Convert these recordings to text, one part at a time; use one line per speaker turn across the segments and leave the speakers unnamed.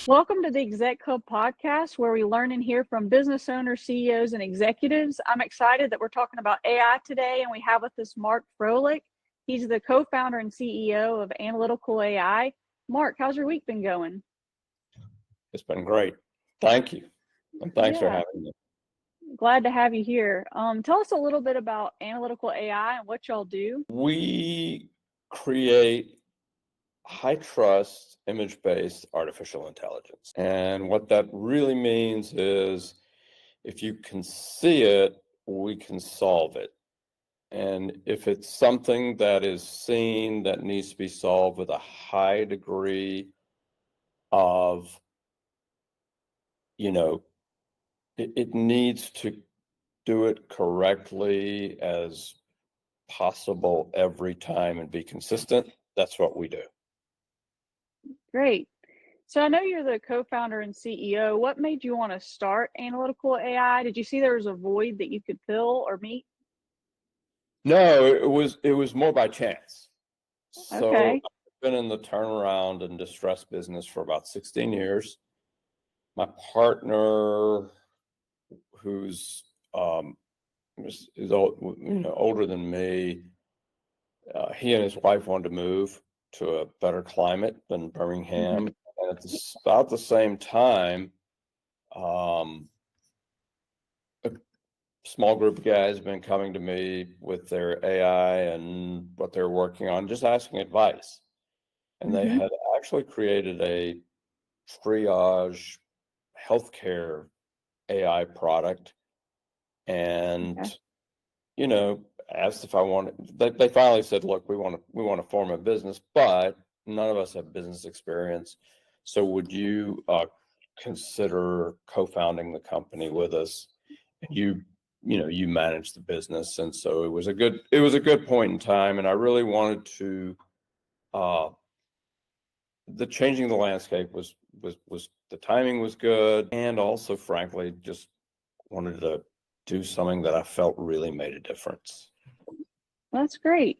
Welcome to the Exec Hub Podcast, where we learn and hear from business owners, CEOs, and executives. I'm excited that we're talking about AI today, and we have with us Mark Froehlich. He's the co-founder and CEO of Analytical AI. Mark, how's your week been going?
It's been great. Thank you. And thanks for having me.
Glad to have you here. Tell us a little bit about Analytical AI and what y'all do.
We create high trust image-based artificial intelligence. And what that really means is if you can see it, we can solve it. And if it's something that is seen that needs to be solved with a high degree of, it needs to do it correctly as possible every time and be consistent, that's what we do.
Great. So I know you're the co-founder and CEO. What made you want to start Analytical AI? Did you see there was a void that you could fill or meet?
No, it was more by chance. So
Okay.
I've been in the turnaround and distress business for about 16 years. My partner, who's is older than me, he and his wife wanted to move to a better climate than Birmingham. And at about the same time, a small group of guys have been coming to me with their AI and what they're working on, just asking advice. And they had actually created a triage healthcare AI product. And, asked if I wanted, they finally said, look, we want to form a business, but none of us have business experience. So would you consider co-founding the company with us? And you manage the business. And so it was a good point in time. And I really wanted to, the changing the landscape was the timing was good. And also, frankly, just wanted to do something that I felt really made a difference.
That's great.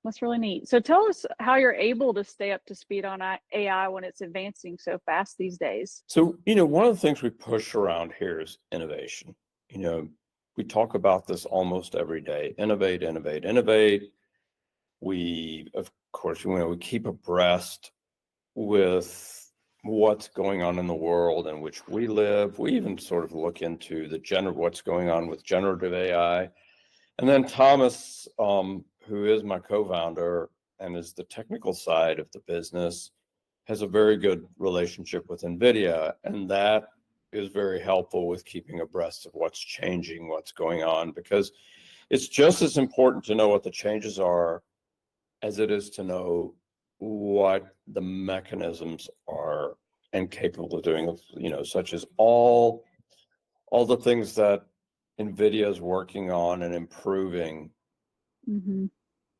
That's really neat. So tell us how you're able to stay up to speed on AI when it's advancing so fast these days.
So, one of the things we push around here is innovation. We talk about this almost every day. Innovate, innovate, innovate. We, of course, we keep abreast with what's going on in the world in which we live. We even sort of look into what's going on with generative AI. And then Thomas, who is my co-founder and is the technical side of the business, has a very good relationship with NVIDIA. And that is very helpful with keeping abreast of what's changing, what's going on, because it's just as important to know what the changes are as it is to know what the mechanisms are and capable of doing, such as all the things that NVIDIA is working on and improving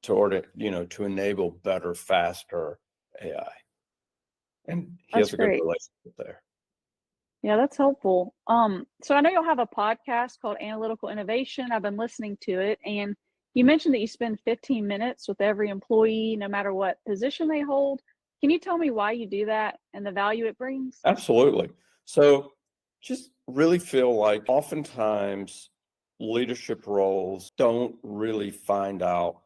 to enable better, faster AI. And he has a good relationship there.
Yeah, that's helpful. So I know you'll have a podcast called Analytical Innovation. I've been listening to it, and you mentioned that you spend 15 minutes with every employee, no matter what position they hold. Can you tell me why you do that and the value it brings?
Absolutely. So just really feel like oftentimes leadership roles don't really find out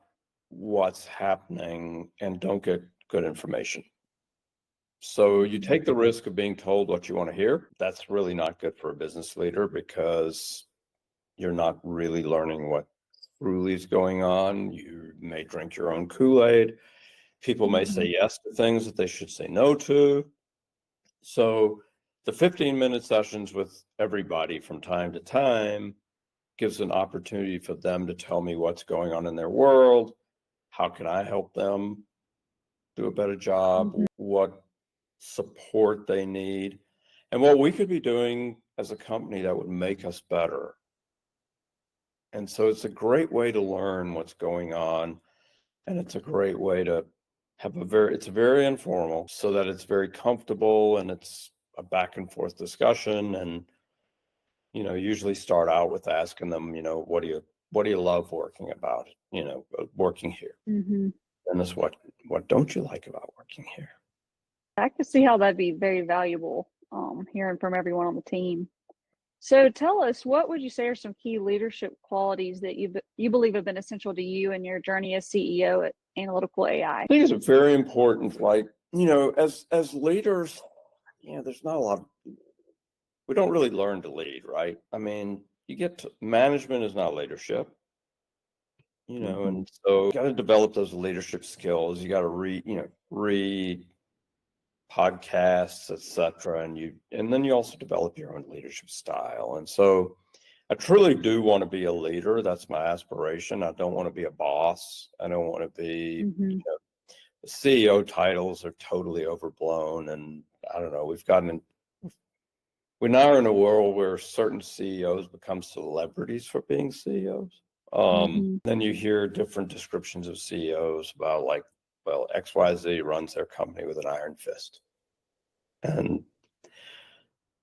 what's happening and don't get good information. So you take the risk of being told what you want to hear. That's really not good for a business leader because you're not really learning what truly is going on. You may drink your own Kool-Aid. People may say yes to things that they should say no to. So the 15-minute sessions with everybody from time to time gives an opportunity for them to tell me what's going on in their world. How can I help them do a better job? What support they need, and what we could be doing as a company that would make us better. And so it's a great way to learn what's going on, and it's a great way to have it's very informal so that it's very comfortable and it's a back and forth discussion. And usually start out with asking them, what do you love working about, working here? And this, what don't you like about working here?
I could see how that'd be very valuable. hearing from everyone on the team. So tell us, what would you say are some key leadership qualities that you believe have been essential to you in your journey as CEO at Analytical AI?
I think it's very important, like, as leaders, there's not a lot, we don't really learn to lead, right? I mean, management is not leadership, and so you got to develop those leadership skills. You got to read podcasts, etc., and then you also develop your own leadership style. And so I truly do want to be a leader. That's my aspiration. I don't want to be a boss. I don't want to be, the CEO titles are totally overblown. And I don't know, we now are in a world where certain CEOs become celebrities for being CEOs. Then you hear different descriptions of CEOs about, like, well, XYZ runs their company with an iron fist. And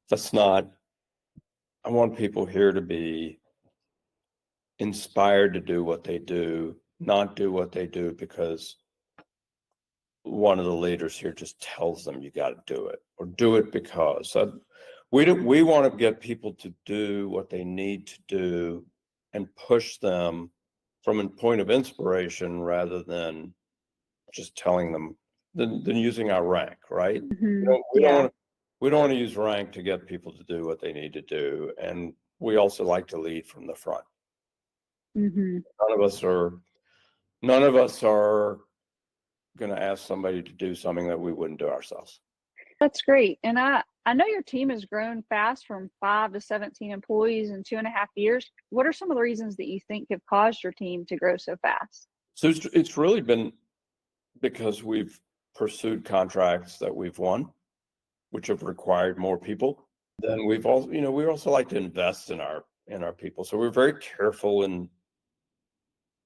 that's not, I want people here to be inspired to do what they do, not do what they do because one of the leaders here just tells them you got to do it, or do it because. So we want to get people to do what they need to do and push them from a point of inspiration rather than just telling them, than using our rank, right? We don't want to use rank to get people to do what they need to do. And we also like to lead from the front. None of us are going to ask somebody to do something that we wouldn't do ourselves.
That's great. And I know your team has grown fast from 5 to 17 employees in 2.5 years. What are some of the reasons that you think have caused your team to grow so fast?
So it's really been because we've pursued contracts that we've won, which have required more people. Then we also like to invest in our people. So we're very careful in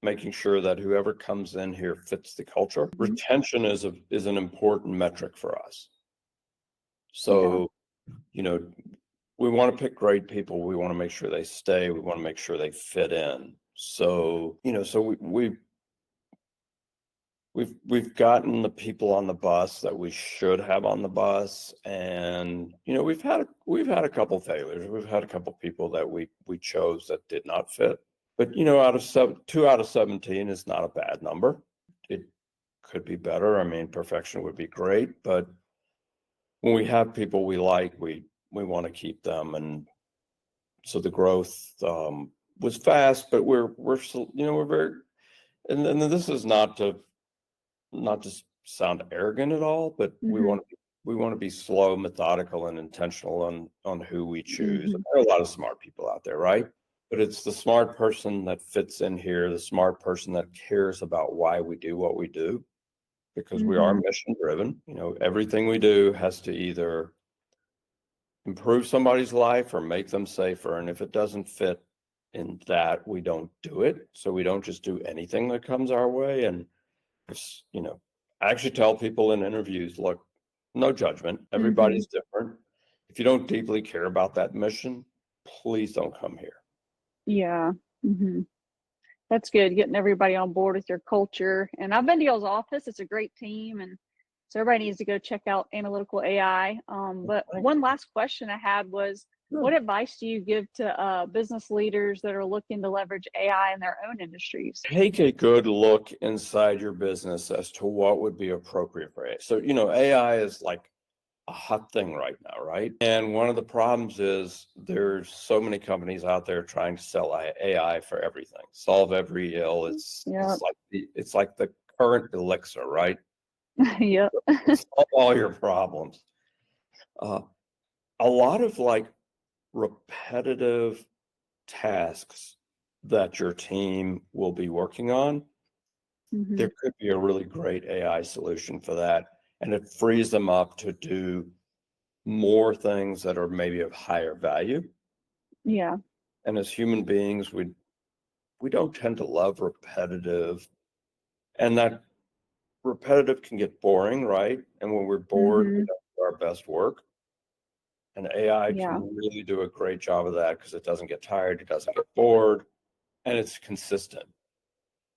making sure that whoever comes in here fits the culture. Retention is an important metric for us. So, we want to pick great people. We want to make sure they stay. We want to make sure they fit in. So, we've gotten the people on the bus that we should have on the bus, and we've had a couple failures. We've had a couple people that we chose that did not fit. But 2 out of 17 is not a bad number. It could be better. I mean, perfection would be great, but when we have people we like, we want to keep them. And so the growth was fast, but we're very, and this is not to sound arrogant at all, but we want to be slow, methodical, and intentional on who we choose. There are a lot of smart people out there, right? But it's the smart person that fits in here, the smart person that cares about why we do what we do, because we are mission driven. Everything we do has to either improve somebody's life or make them safer. And if it doesn't fit in that, we don't do it. So we don't just do anything that comes our way. And I actually tell people in interviews, look, no judgment. Everybody's different. If you don't deeply care about that mission, please don't come here.
Yeah. That's good, getting everybody on board with your culture. And I've been to y'all's office. It's a great team. And so everybody needs to go check out Analytical AI. But one last question I had was, what advice do you give to business leaders that are looking to leverage AI in their own industries?
Take a good look inside your business as to what would be appropriate for it. So, AI is like a hot thing right now, right? And one of the problems is there's so many companies out there trying to sell AI for everything, solve every ill. It's like the current elixir, right?
Yep.
Solve all your problems. A lot of like repetitive tasks that your team will be working on, there could be a really great AI solution for that. And it frees them up to do more things that are maybe of higher value.
Yeah.
And as human beings, we don't tend to love repetitive, and that repetitive can get boring, right? And when we're bored, we don't do our best work. And AI can really do a great job of that because it doesn't get tired, it doesn't get bored, and it's consistent.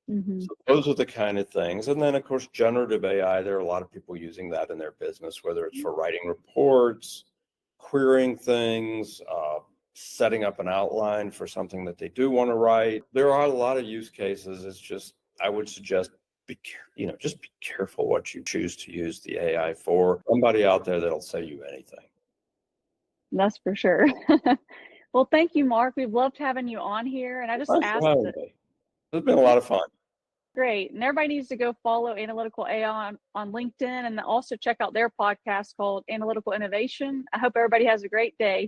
So those are the kind of things. And then, of course, generative AI, there are a lot of people using that in their business, whether it's for writing reports, querying things, setting up an outline for something that they do want to write. There are a lot of use cases. It's just, I would suggest just be careful what you choose to use the AI for. Somebody out there that'll say you anything.
That's for sure. Well, thank you, Mark. We've loved having you on here. And I just
Thanks for
asked
having me. It's been a lot of fun.
Great. And everybody needs to go follow Analytical AI on LinkedIn and also check out their podcast called Analytical Innovation. I hope everybody has a great day.